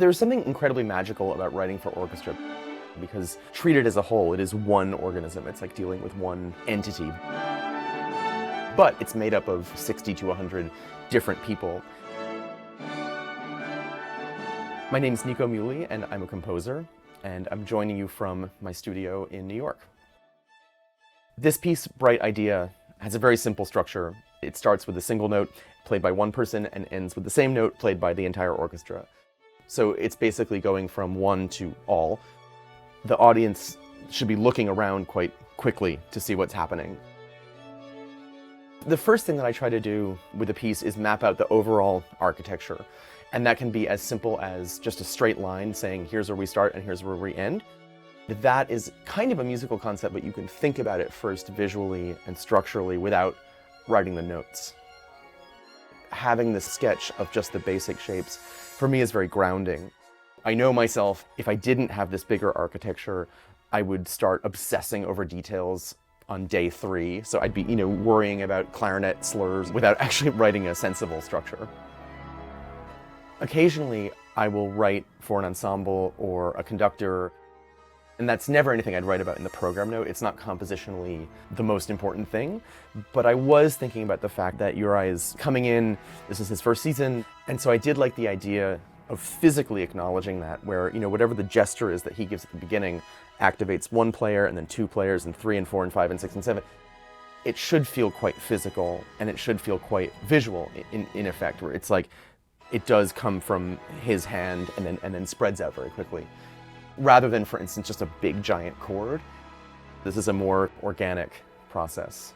There's something incredibly magical about writing for orchestra because treated as a whole, it is one organism. It's like dealing with one entity. But it's made up of 60 to 100 different people. My name's Nico Muhly, and I'm a composer, and I'm joining you from my studio in New York. This piece, Bright Idea, has a very simple structure. It starts with a single note played by one person and ends with the same note played by the entire orchestra. So it's basically going from one to all. The audience should be looking around quite quickly to see what's happening. The first thing that I try to do with a piece is map out the overall architecture. And that can be as simple as just a straight line saying, here's where we start and here's where we end. That is kind of a musical concept, but you can think about it first visually and structurally without writing the notes. Having this sketch of just the basic shapes, for me, is very grounding. I know myself, if I didn't have this bigger architecture, I would start obsessing over details on day 3. So I'd be, worrying about clarinet slurs without actually writing a sensible structure. Occasionally, I will write for an ensemble or a conductor, and that's never anything I'd write about in the program note. It's not compositionally the most important thing, but I was thinking about the fact that Uri is coming in, this is his first season, and so I did like the idea of physically acknowledging that, where, whatever the gesture is that he gives at the beginning activates one player and then 2 players and 3 and 4 and 5 and 6 and 7. It should feel quite physical and it should feel quite visual in effect, where it's like it does come from his hand and then spreads out very quickly. Rather than, for instance, just a big giant chord. This is a more organic process.